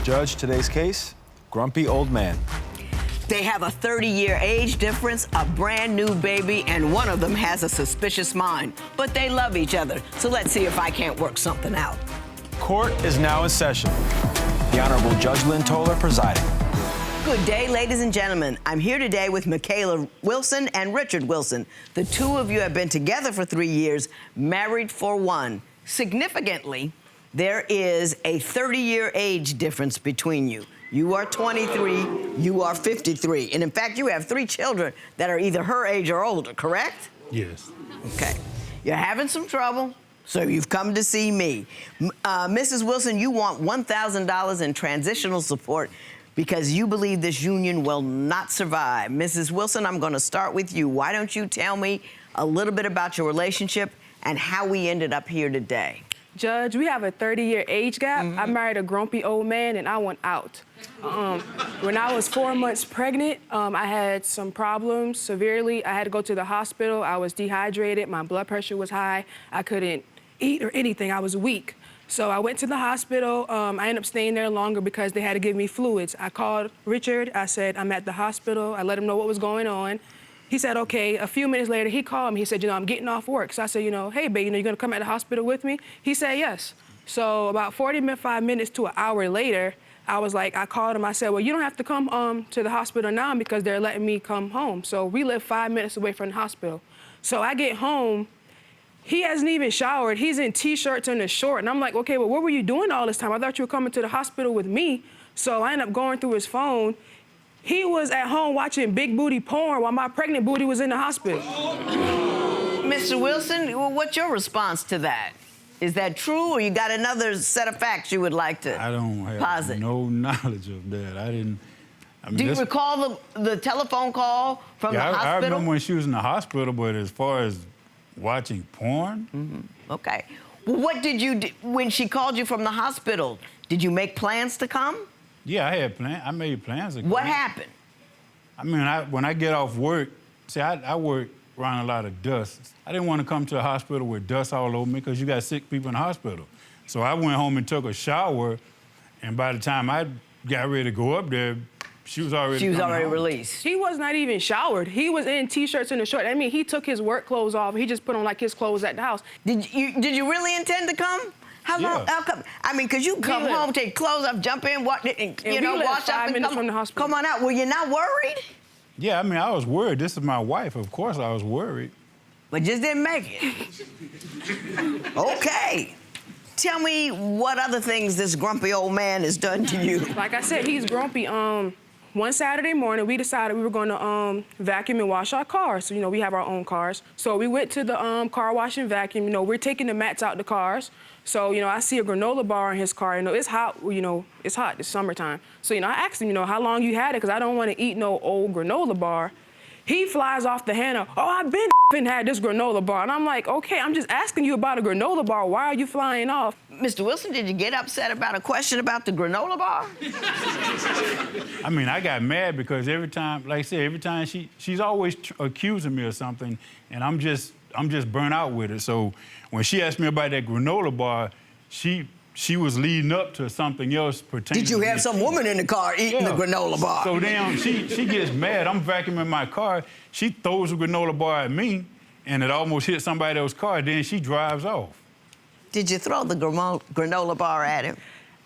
Judge, today's case, grumpy old man. They have a 30-year age difference, a brand new baby, and one of them has a suspicious mind. But they love each other, so let's see if I can't work something out. Court is now in session. The Honorable Judge Lynn Toller presiding. Good day, ladies and gentlemen. I'm here today with Michaela Wilson and Richard Wilson. The two of you have been together for 3 years, married for 1. Significantly, there is a 30-year age difference between you. You are 23, you are 53. And in fact, you have 3 children that are either her age or older, correct? Yes. Okay. You're having some trouble, so you've come to see me. Mrs. Wilson, you want $1,000 in transitional support because you believe this union will not survive. Mrs. Wilson, I'm going to start with you. Why don't you tell me a little bit about your relationship and how we ended up here today? Judge, we have a 30-year age gap. I married a grumpy old man, and I went out. When I was 4 months pregnant, I had some problems severely. I had to go to the hospital. I was dehydrated. My blood pressure was high. I couldn't eat or anything. I was weak. So I went to the hospital. I ended up staying there longer because they had to give me fluids. I called Richard. I said, I'm at the hospital. I let him know what was going on. He said, okay. A few minutes later, he called me. He said, I'm getting off work. So I said, hey, babe, you're going to come at the hospital with me? He said, yes. So about 45 minutes to an hour later, I called him. I said, well, you don't have to come to the hospital now because they're letting me come home. So we live 5 minutes away from the hospital. So I get home. He hasn't even showered. He's in T-shirts and a short. And I'm like, okay, well, what were you doing all this time? I thought you were coming to the hospital with me. So I ended up going through his phone. He was at home watching big booty porn while my pregnant booty was in the hospital. Mr. Wilson, what's your response to that? Is that true, or you got another set of facts you would like to posit? I don't have no knowledge of that. I mean, Do you recall the telephone call from the hospital? I remember when she was in the hospital, but as far as watching porn? Mm-hmm. Okay. Well, what did you do when she called you from the hospital? Did you make plans to come? Yeah, I had plans. I made plans to come. What happened? I mean, when I get off work, see, I work around a lot of dust. I didn't want to come to the hospital with dust all over me because you got sick people in the hospital. So I went home and took a shower, and by the time I got ready to go up there, she was already released. He was not even showered. He was in T-shirts and a short. I mean, he took his work clothes off. He just put on like his clothes at the house. Did you really intend to come? How long? How come? I mean, because you come home, take clothes off, jump in, wash up, and come on out. Were you not worried? Yeah, I mean, I was worried. This is my wife. Of course I was worried. But just didn't make it. Okay. Tell me what other things this grumpy old man has done to you. Like I said, he's grumpy. One Saturday morning, we decided we were going to vacuum and wash our cars. So, we have our own cars. So we went to the car wash and vacuum. We're taking the mats out the cars. So, I see a granola bar in his car. It's hot, it's hot, it's summertime. So, I asked him, how long you had it, because I don't want to eat no old granola bar. He flies off the handle, I've been had this granola bar. And I'm like, okay, I'm just asking you about a granola bar. Why are you flying off? Mr. Wilson, did you get upset about a question about the granola bar? I mean, I got mad because every time, like I said, every time she's always accusing me of something, and I'm just burnt out with it. So when she asked me about that granola bar, she was leading up to something else pertaining. Did you have some woman in the car eating the granola bar? So then she gets mad. I'm vacuuming my car. She throws a granola bar at me, and it almost hit somebody else's car. Then she drives off. Did you throw the granola bar at him?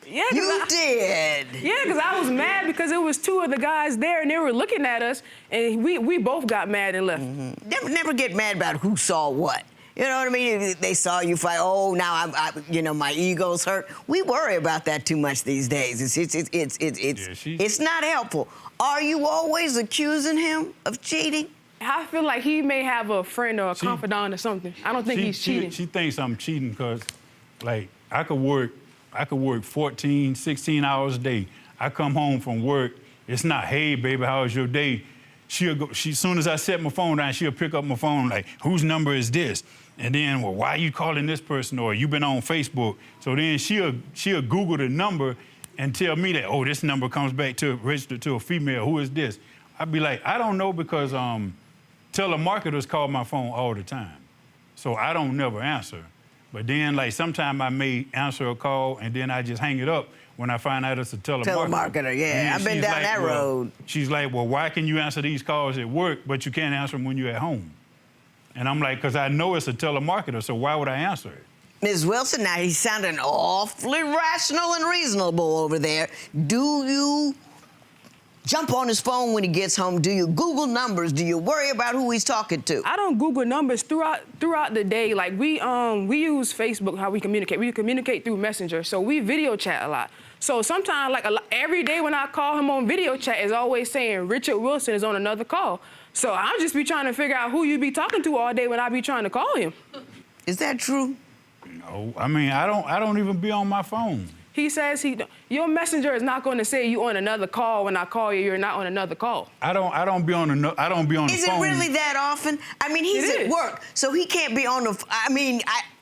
Yeah, you did. Yeah, because I was mad because it was 2 of the guys there, and they were looking at us, and we both got mad and left. Mm-hmm. Never get mad about who saw what. You know what I mean? They saw you fight. Oh, now my ego's hurt. We worry about that too much these days. It's not helpful. Are you always accusing him of cheating? I feel like he may have a friend or a confidant or something. I don't think he's cheating. She thinks I'm cheating because, like, I could work 14, 16 hours a day. I come home from work. It's not, hey, baby, how was your day? As soon as I set my phone down, she'll pick up my phone like, whose number is this? And then, well, why are you calling this person? Or you been on Facebook? So then she'll Google the number and tell me that, oh, this number comes back to registered to a female. Who is this? I'd be like, I don't know because telemarketers call my phone all the time. So I don't never answer. But then, like, sometimes I may answer a call and then I just hang it up when I find out it's a telemarketer. Telemarketer, yeah. And I've been she's down like, that road. She's like, well, why can you answer these calls at work, but you can't answer them when you're at home? And I'm like, because I know it's a telemarketer, so why would I answer it? Ms. Wilson, now he's sounding awfully rational and reasonable over there. Do you jump on his phone when he gets home? Do you Google numbers? Do you worry about who he's talking to? I don't Google numbers throughout the day. Like we use Facebook, how we communicate. We communicate through Messenger, so we video chat a lot. So sometimes, like every day when I call him on video chat, is always saying Richard Wilson is on another call. So I'll just be trying to figure out who you be talking to all day when I be trying to call him. Is that true? No, I mean, I don't even be on my phone. He says your messenger is not going to say you on another call when I call you. You're not on another call. I don't be on the phone. Is it really that often? I mean, he's at work, so he can't be on the. I mean,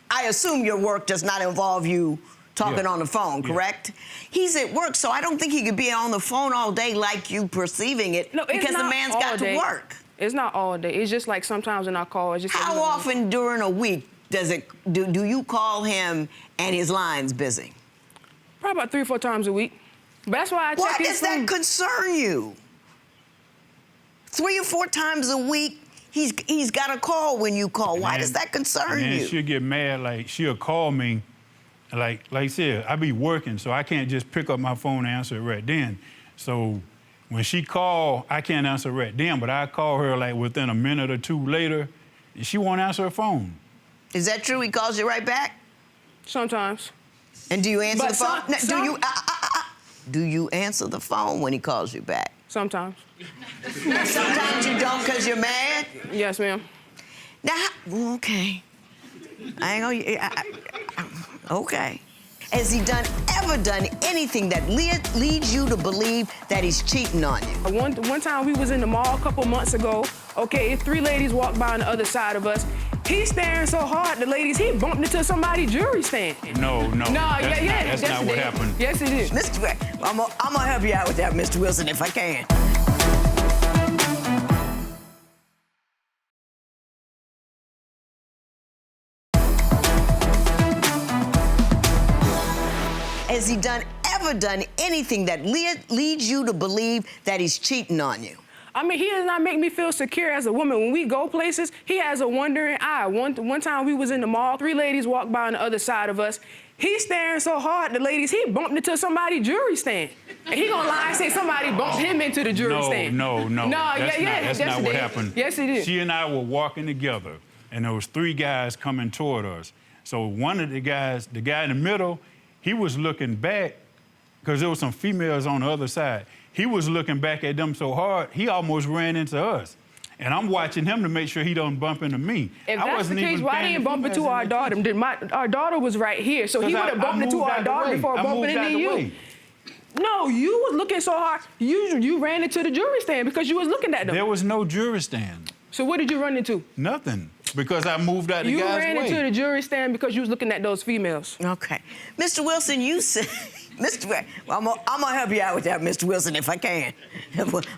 I assume your work does not involve you talking on the phone, correct? Yeah. He's at work, so I don't think he could be on the phone all day like you perceiving it, because the man's got to work. It's not all day. It's just like sometimes when I call, it's just. How often during a week do you call him and his line's busy? Probably about 3 or 4 times a week. But that's why I check Why his does phone. that concern you? 3 or 4 times a week, he's got a call when you call. Why does that concern you? And she'll get mad, like she'll call me, like I said, I be working, so I can't just pick up my phone and answer it right then. So when she call, I can't answer right then, but I call her like within a minute or 2 later, and she won't answer her phone. Is that true? He calls you right back? Sometimes. And do you answer the phone? Some, do you answer the phone when he calls you back? Sometimes. Sometimes you don't because you're mad? Yes, ma'am. Now, okay. I ain't gonna. Okay. Has he ever done anything that leads you to believe that he's cheating on you? One time we was in the mall a couple months ago. Okay, 3 ladies walked by on the other side of us. He's staring so hard, the ladies, he bumped into somebody's jewelry stand. No. That's not what happened. Yes, it is. Mr. I'm gonna help you out with that, Mr. Wilson, if I can. Has he ever done anything that leads you to believe that he's cheating on you? I mean, he does not make me feel secure as a woman. When we go places, he has a wandering eye. One time we was in the mall, 3 ladies walked by on the other side of us. He's staring so hard, the ladies, he bumped into somebody's jewelry stand. And he gonna lie and say somebody bumped him into the jewelry stand. No. That's not what happened. Yes, it is. She and I were walking together, and there was 3 guys coming toward us. So one of the guy in the middle, he was looking back, because there was some females on the other side. He was looking back at them so hard, he almost ran into us. And I'm watching him to make sure he don't bump into me. If that's the case, why didn't he bump into our daughter? Our daughter was right here, so he would have bumped into our daughter before bumping into you. No, you was looking so hard, you ran into the jewelry stand because you was looking at them. There was no jewelry stand. So what did you run into? Nothing, because I moved out the guy's way. You ran into the jewelry stand because you was looking at those females. Okay. Mr. Wilson, you said... I'm gonna help you out with that, Mr. Wilson, if I can.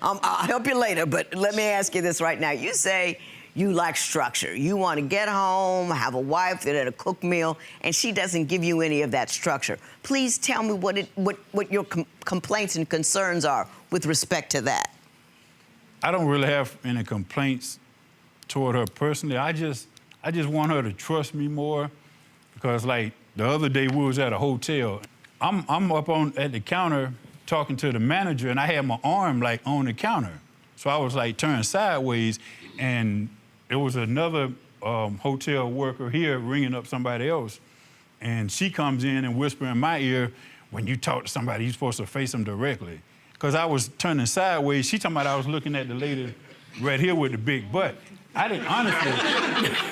I'll help you later, but let me ask you this right now. You say you like structure. You want to get home, have a wife that'll cook meal, and she doesn't give you any of that structure. Please tell me what your complaints and concerns are with respect to that. I don't really have any complaints toward her personally. I just want her to trust me more, because like the other day we was at a hotel. I'm up at the counter talking to the manager, and I had my arm like on the counter. So I was like turned sideways, and there was another hotel worker here ringing up somebody else. And she comes in and whispers in my ear, when you talk to somebody, you're supposed to face them directly. Because I was turning sideways. She talking about I was looking at the lady right here with the big butt. I didn't,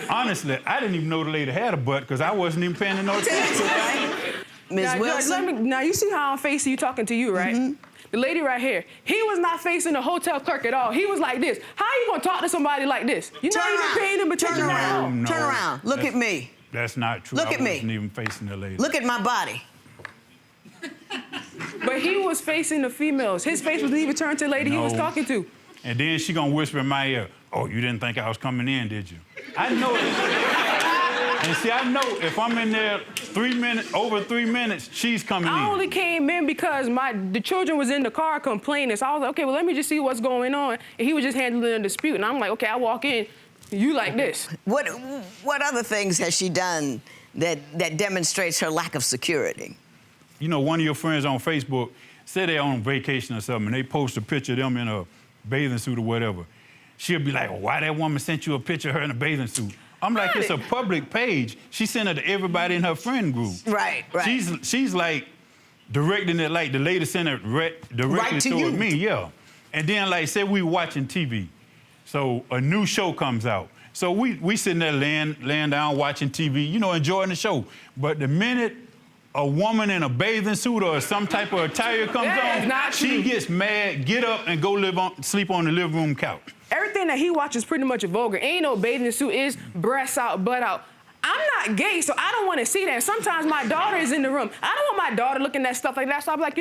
honestly, I didn't even know the lady had a butt, because I wasn't even paying no attention. Ms. Wilson? Now, you see how I'm facing you talking to you, right? Mm-hmm. The lady right here, he was not facing the hotel clerk at all. He was like this. How are you going to talk to somebody like this? You're not even paying him attention at all. No, Turn around. Look at me. That's not true. Look at me. I wasn't even facing the lady. Look at my body. But he was facing the females. His face wasn't even turned to the lady he was talking to. And then she going to whisper in my ear, oh, you didn't think I was coming in, did you? I know it. And see, I know if I'm in there over 3 minutes, she's coming in. I only came in because the children was in the car complaining. So I was like, okay, well, let me just see what's going on. And he was just handling a dispute. And I'm like, okay, I walk in, you like this. What other things has she done that demonstrates her lack of security? You know, one of your friends on Facebook said they're on vacation or something, and they post a picture of them in a bathing suit or whatever. She'll be like, well, why that woman sent you a picture of her in a bathing suit? I'm like, it's a public page. She sent it to everybody in her friend group. Right. She's like directing it like the lady sent it directly to me, yeah. And then, like, say we watching TV. So a new show comes out. So we sitting there laying down watching TV, you know, enjoying the show. But the minute a woman in a bathing suit or some type of attire comes on, she gets mad, get up and go sleep on the living room couch. Everything that he watches pretty much vulgar. Ain't no bathing suit, is breasts out, butt out. I'm not gay, so I don't want to see that. Sometimes my daughter is in the room. I don't want my daughter looking at stuff like that, so I'm like,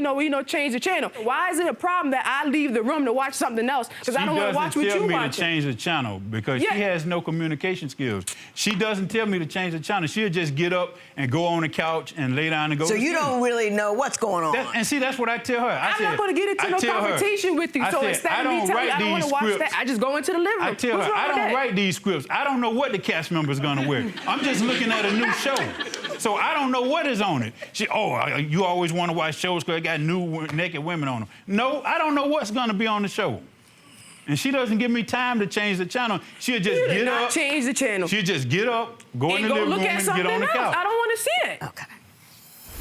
change the channel. Why is it a problem that I leave the room to watch something else? Because I don't want to watch what you watch. She doesn't tell me to change the channel because she has no communication skills. She doesn't tell me to change the channel. She'll just get up and go on the couch and lay down and go to sleep. So you don't really know what's going on. And see, that's what I tell her. I'm not going to get into no confrontation with you. So instead of me telling you I don't want to watch that, I just go into the living room. I tell her, I don't write these scripts. I don't know what the cast member is going to wear. I'm just looking at a new show. So I don't know what is on it. You always want to watch shows because they got new naked women on them. No, I don't know what's going to be on the show. And she doesn't give me time to change the channel. She'll just get up. Change the channel. She'll just get up, go in the living room, and get on the couch. I don't want to see it. Okay.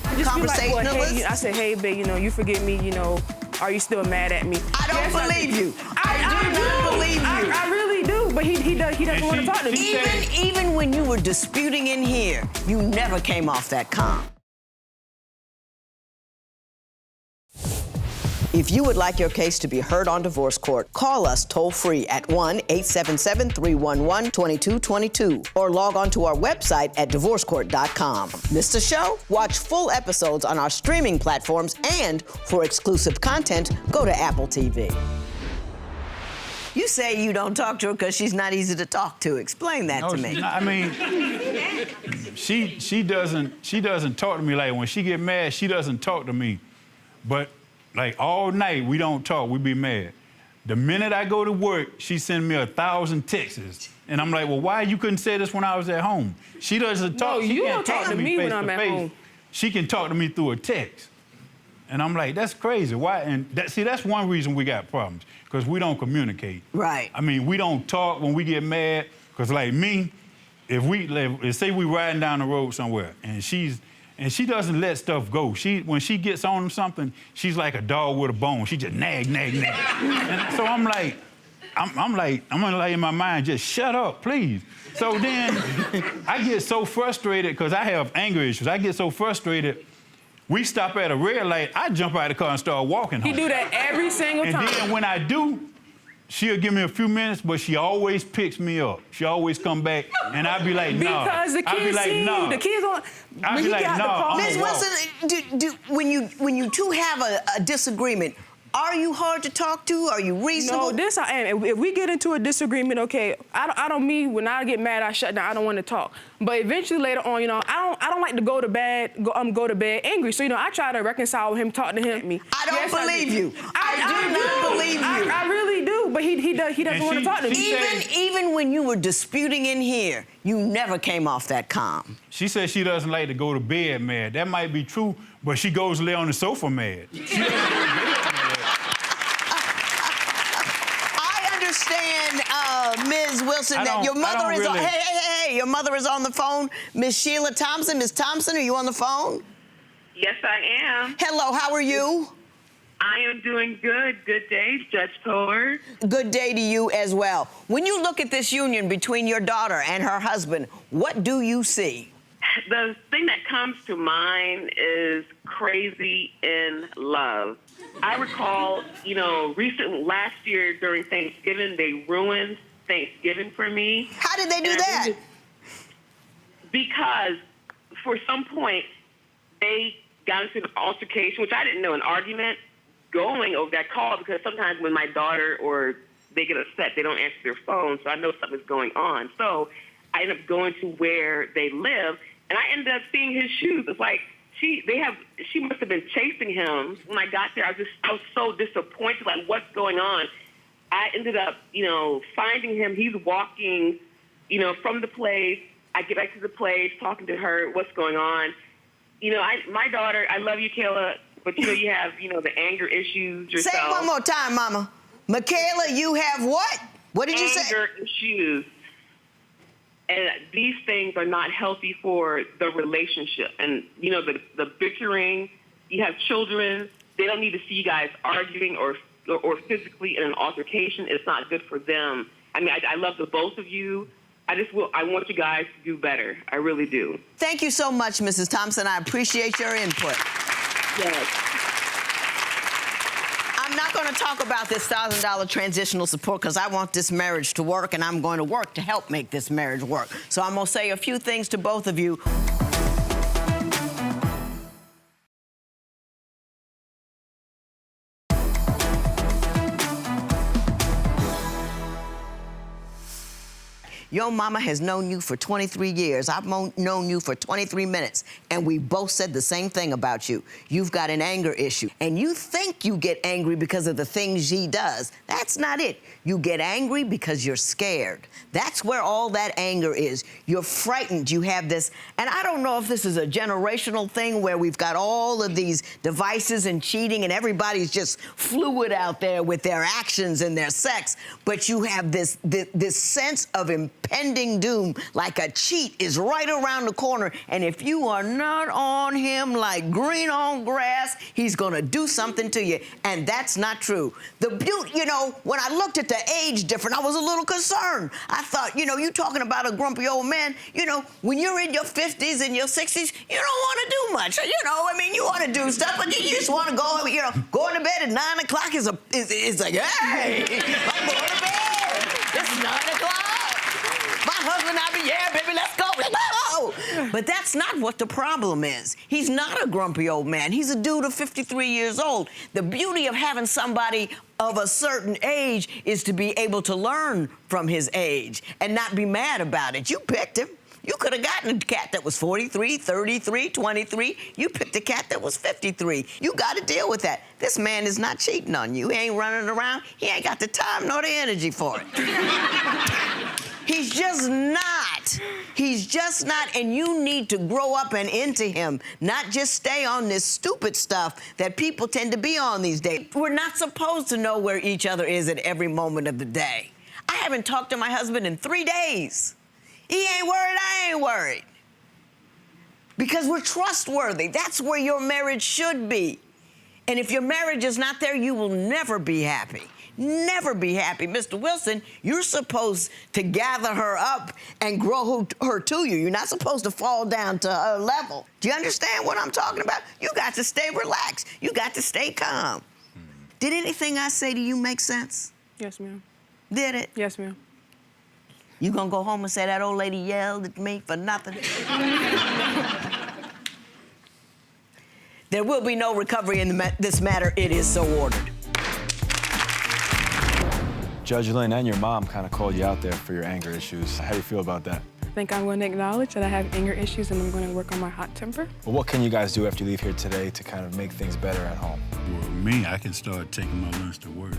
I just be like, well, hey, I said, hey, babe, you forgive me, are you still mad at me? I don't believe you. I do not believe you. I really do, but he doesn't want to talk to me. Even when you were disputing in here, you never came off that calm. If you would like your case to be heard on divorce court, call us toll-free at 1-877-311-2222 or log on to our website at divorcecourt.com. Missed a show? Watch full episodes on our streaming platforms, and for exclusive content, go to Apple TV. You say you don't talk to her because she's not easy to talk to. Explain that to me. I mean, she doesn't talk to me. Like, when she get mad, she doesn't talk to me. But like all night, we don't talk, we be mad. The minute I go to work, she sends me 1,000 texts. And I'm like, well, why you couldn't say this when I was at home? She doesn't talk, she can't talk to me when I'm at home. She can talk to me through a text. And I'm like, that's crazy. Why? And that's one reason we got problems, because we don't communicate. Right. I mean, we don't talk when we get mad, because like me, let's say we riding down the road somewhere, and she doesn't let stuff go. When she gets on something, she's like a dog with a bone. She just nag. And so I'm like, in my mind, just shut up, please. So then I get so frustrated because I have anger issues. I get so frustrated. We stop at a red light, I jump out of the car and start walking home. He do that every single time. And then when I do, she'll give me a few minutes, but she always picks me up. She always come back, and I'll be like, nah. Because the kids see you. The kids don't. I'll be like, nah. Ms. Wilson, when you two have a disagreement, are you hard to talk to? Are you reasonable? No, this I am. If we get into a disagreement, okay, I don't mean when I get mad, I shut down. I don't want to talk. But eventually later on, I don't like to go to bed angry. So I try to reconcile with him, talk to him. I don't believe you. I do not believe you. I really do. But he doesn't want to talk to me. Even when you were disputing in here, you never came off that calm. She says she doesn't like to go to bed mad. That might be true, but she goes to lay on the sofa mad. Ms. Wilson, that your mother is on. Hey, your mother is on the phone. Miss Sheila Thompson. Miss Thompson, are you on the phone? Yes, I am. Hello, how are you? I am doing good. Good day, Judge Toller. Good day to you as well. When you look at this union between your daughter and her husband, what do you see? The thing that comes to mind is crazy in love. I recall, last year during Thanksgiving, they ruined Thanksgiving for me. How did they do that? Because for some point, they got into an altercation, which I didn't know, an argument going over that call, because sometimes when my daughter or they get upset, they don't answer their phone, so I know something's going on. So I ended up going to where they live, and I ended up seeing his shoes. It's like she must have been chasing him. When I got there, I was so disappointed. Like, what's going on? I ended up, finding him. He's walking, from the place. I get back to the place, talking to her. What's going on? My daughter. I love you, Kayla, but you have, the anger issues yourself. Say it one more time, Mama. Michaela, you have what? What did you say? Anger issues. And these things are not healthy for the relationship. And, the bickering, you have children, they don't need to see you guys arguing or physically in an altercation. It's not good for them. I mean, I love the both of you. I want you guys to do better. I really do. Thank you so much, Mrs. Thompson. I appreciate your input. Yes. I'm not going to talk about this $1,000 transitional support because I want this marriage to work, and I'm going to work to help make this marriage work. So I'm going to say a few things to both of you. Your mama has known you for 23 years. I've known you for 23 minutes, and we both said the same thing about you. You've got an anger issue, and you think you get angry because of the things she does. That's not it. You get angry because you're scared. That's where all that anger is. You're frightened. You have this, and I don't know if this is a generational thing where we've got all of these devices and cheating, and everybody's just fluid out there with their actions and their sex, but you have this sense of impending doom, like a cheat is right around the corner, and if you are not on him like green on grass, he's gonna do something to you, and that's not true. The beauty, when I looked at the age difference, I was a little concerned. I thought, you talking about a grumpy old man, when you're in your 50s and your 60s, you don't want to do much. You want to do stuff, but you just want to go, going to bed at 9 o'clock is like, hey, I'm going to bed. It's 9 o'clock. My husband, I be, yeah, baby, let's go. No. But that's not what the problem is. He's not a grumpy old man. He's a dude of 53 years old. The beauty of having somebody of a certain age is to be able to learn from his age and not be mad about it. You picked him. You could have gotten a cat that was 43, 33, 23. You picked a cat that was 53. You got to deal with that. This man is not cheating on you. He ain't running around. He ain't got the time nor the energy for it. He's just not. He's just not, and you need to grow up and into him, not just stay on this stupid stuff that people tend to be on these days. We're not supposed to know where each other is at every moment of the day. I haven't talked to my husband in 3 days. He ain't worried, I ain't worried. Because we're trustworthy. That's where your marriage should be. And if your marriage is not there, you will never be happy. Never be happy. Mr. Wilson, you're supposed to gather her up and grow her to you. You're not supposed to fall down to her level. Do you understand what I'm talking about? You got to stay relaxed. You got to stay calm. Did anything I say to you make sense? Yes, ma'am. Did it? Yes, ma'am. You gonna go home and say that old lady yelled at me for nothing? There will be no recovery in this matter. It is so ordered. Judge Lynn and your mom kind of called you out there for your anger issues. How do you feel about that? I think I'm going to acknowledge that I have anger issues and I'm going to work on my hot temper. Well, what can you guys do after you leave here today to kind of make things better at home? Well, me, I can start taking my lunch to work.